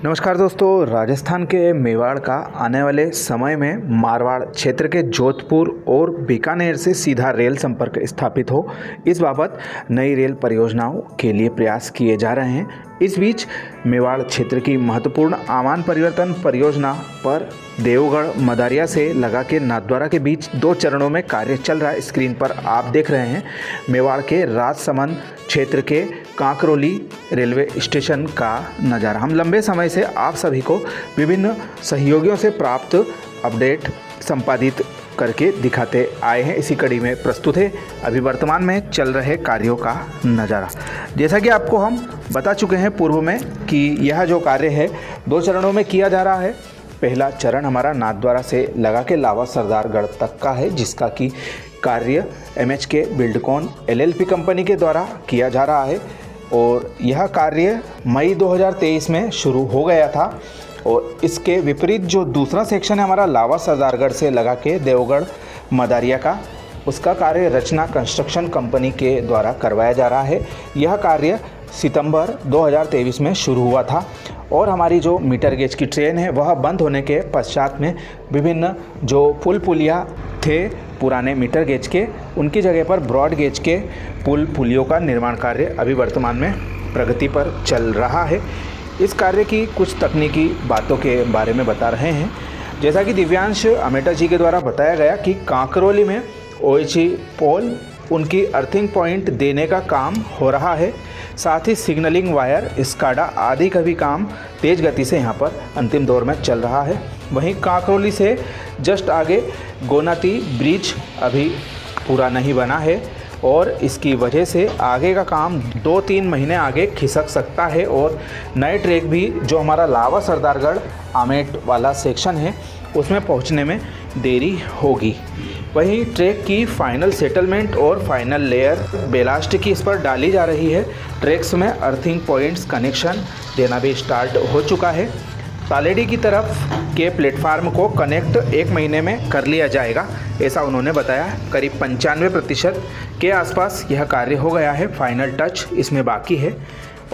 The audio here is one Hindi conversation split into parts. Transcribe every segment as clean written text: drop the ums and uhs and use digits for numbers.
नमस्कार दोस्तों, राजस्थान के मेवाड़ का आने वाले समय में मारवाड़ क्षेत्र के जोधपुर और बीकानेर से सीधा रेल संपर्क स्थापित हो, इस बाबत नई रेल परियोजनाओं के लिए प्रयास किए जा रहे हैं। इस बीच मेवाड़ क्षेत्र की महत्वपूर्ण आमान परिवर्तन परियोजना पर देवगढ़ मदारिया से लगा के नाथद्वारा के बीच 2 चरणों में कार्य चल रहा है। स्क्रीन पर आप देख रहे हैं मेवाड़ के राजसमंद क्षेत्र के कांकरोली रेलवे स्टेशन का नज़ारा। हम लंबे समय से आप सभी को विभिन्न सहयोगियों से प्राप्त अपडेट संपादित करके दिखाते आए हैं। इसी कड़ी में प्रस्तुत है अभी वर्तमान में चल रहे कार्यों का नज़ारा। जैसा कि आपको हम बता चुके हैं पूर्व में कि यह जो कार्य है 2 चरणों में किया जा रहा है। पहला चरण हमारा नाथद्वारा से लगा के लावा सरदारगढ़ तक का है, जिसका कि कार्य MHK बिल्डकॉन LLP कंपनी के द्वारा किया जा रहा है और यह कार्य मई 2023 में शुरू हो गया था। और इसके विपरीत जो दूसरा सेक्शन है हमारा लावा सरदारगढ़ से लगा के देवगढ़ मदारिया का, उसका कार्य रचना कंस्ट्रक्शन कंपनी के द्वारा करवाया जा रहा है। यह कार्य सितंबर 2023 में शुरू हुआ था और हमारी जो मीटर गेज की ट्रेन है वह बंद होने के पश्चात में विभिन्न जो पुल पुलिया थे पुराने मीटर गेज के, उनकी जगह पर ब्रॉड गेज के पुल पुलियों का निर्माण कार्य अभी वर्तमान में प्रगति पर चल रहा है। इस कार्य की कुछ तकनीकी बातों के बारे में बता रहे हैं। जैसा कि दिव्यांश अमेटा जी के द्वारा बताया गया कि कांकरोली में OHE पोल उनकी अर्थिंग पॉइंट देने का काम हो रहा है। साथ ही सिग्नलिंग वायर, स्काडा आदि का भी काम तेज़ गति से यहाँ पर अंतिम दौर में चल रहा है। वहीं कांकरोली से जस्ट आगे गोनाती ब्रिज अभी पूरा नहीं बना है और इसकी वजह से आगे का काम 2-3 महीने आगे खिसक सकता है और नए ट्रैक भी जो हमारा लावा सरदारगढ़ आमेट वाला सेक्शन है उसमें पहुंचने में देरी होगी। वहीं ट्रैक की फाइनल सेटलमेंट और फाइनल लेयर बेलास्ट की इस पर डाली जा रही है। ट्रैक्स में अर्थिंग पॉइंट्स कनेक्शन देना भी स्टार्ट हो चुका है। तालेडी की तरफ के प्लेटफार्म को कनेक्ट 1 महीने में कर लिया जाएगा, ऐसा उन्होंने बताया। करीब 95% के आसपास यह कार्य हो गया है। फाइनल टच इसमें बाकी है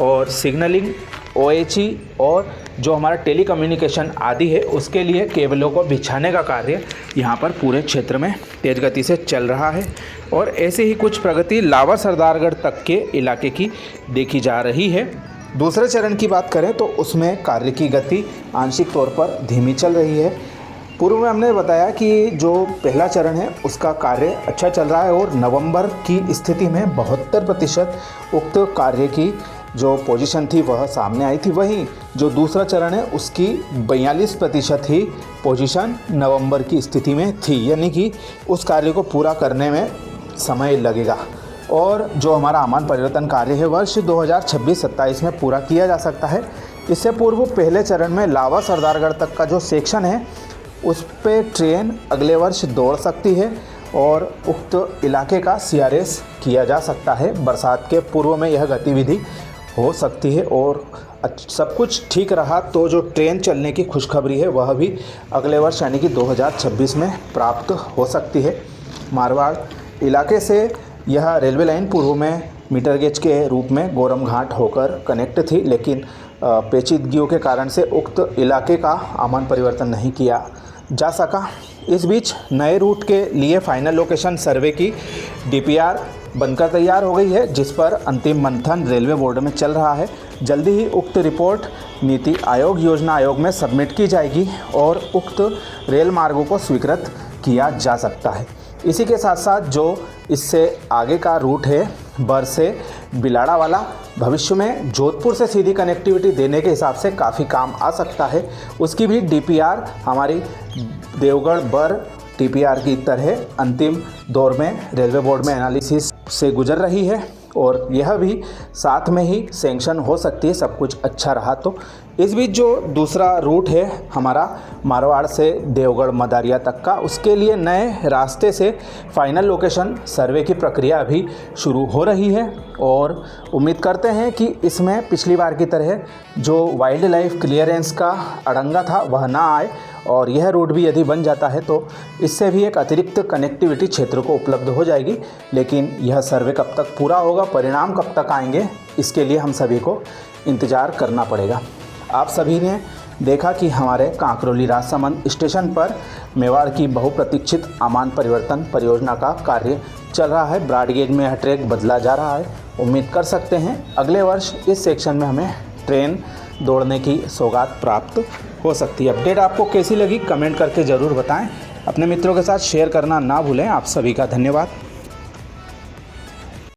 और सिग्नलिंग OHE और जो हमारा टेलीकम्युनिकेशन आदि है उसके लिए केबलों को बिछाने का कार्य यहाँ पर पूरे क्षेत्र में तेज़ गति से चल रहा है। और ऐसे ही कुछ प्रगति लावा सरदारगढ़ तक के इलाके की देखी जा रही है। दूसरे चरण की बात करें तो उसमें कार्य की गति आंशिक तौर पर धीमी चल रही है। पूर्व में हमने बताया कि जो पहला चरण है उसका कार्य अच्छा चल रहा है और नवंबर की स्थिति में 72% उक्त कार्य की जो पोजीशन थी वह सामने आई थी। वहीं जो दूसरा चरण है उसकी 42% ही पोजीशन नवंबर की स्थिति में थी, यानी कि उस कार्य को पूरा करने में समय लगेगा। और जो हमारा आमान परिवर्तन कार्य है वर्ष 2026-27 में पूरा किया जा सकता है। इससे पूर्व पहले चरण में लावा सरदारगढ़ तक का जो सेक्शन है उस पे ट्रेन अगले वर्ष दौड़ सकती है और उक्त इलाके का CRS किया जा सकता है। बरसात के पूर्व में यह गतिविधि हो सकती है और सब कुछ ठीक रहा तो जो ट्रेन चलने की खुशखबरी है वह भी अगले वर्ष यानी कि 2026 में प्राप्त हो सकती है। मारवाड़ इलाके से यह रेलवे लाइन पूर्व में मीटर गेज के रूप में गोरम घाट होकर कनेक्ट थी, लेकिन पेचीदगियों के कारण से उक्त इलाके का आमान परिवर्तन नहीं किया जा सका। इस बीच नए रूट के लिए फाइनल लोकेशन सर्वे की DPR बनकर तैयार हो गई है, जिस पर अंतिम मंथन रेलवे बोर्ड में चल रहा है। जल्दी ही उक्त रिपोर्ट नीति आयोग योजना आयोग में सबमिट की जाएगी और उक्त रेल मार्गों को स्वीकृत किया जा सकता है। इसी के साथ साथ जो इससे आगे का रूट है बर से बिलाड़ा वाला, भविष्य में जोधपुर से सीधी कनेक्टिविटी देने के हिसाब से काफ़ी काम आ सकता है। उसकी भी DPR हमारी देवगढ़ बर DPR की तरह अंतिम दौर में रेलवे बोर्ड में एनालिसिस से गुजर रही है और यह भी साथ में ही सैंक्शन हो सकती है, सब कुछ अच्छा रहा तो। इस बीच जो दूसरा रूट है हमारा मारवाड़ से देवगढ़ मदारिया तक का, उसके लिए नए रास्ते से फाइनल लोकेशन सर्वे की प्रक्रिया अभी शुरू हो रही है और उम्मीद करते हैं कि इसमें पिछली बार की तरह जो वाइल्ड लाइफ क्लियरेंस का अड़ंगा था वह ना आए और यह रोड भी यदि बन जाता है तो इससे भी एक अतिरिक्त कनेक्टिविटी क्षेत्र को उपलब्ध हो जाएगी। लेकिन यह सर्वे कब तक पूरा होगा, परिणाम कब तक आएंगे, इसके लिए हम सभी को इंतज़ार करना पड़ेगा। आप सभी ने देखा कि हमारे कांकरोली राजसमंद स्टेशन पर मेवाड़ की बहुप्रतीक्षित आमान परिवर्तन परियोजना का कार्य चल रहा है। ब्रॉड गेज में यह ट्रैक बदला जा रहा है। उम्मीद कर सकते हैं अगले वर्ष इस सेक्शन में हमें ट्रेन दौड़ने की सौगात प्राप्त हो सकती है। अपडेट आपको कैसी लगी कमेंट करके ज़रूर बताएं। अपने मित्रों के साथ शेयर करना ना भूलें। आप सभी का धन्यवाद।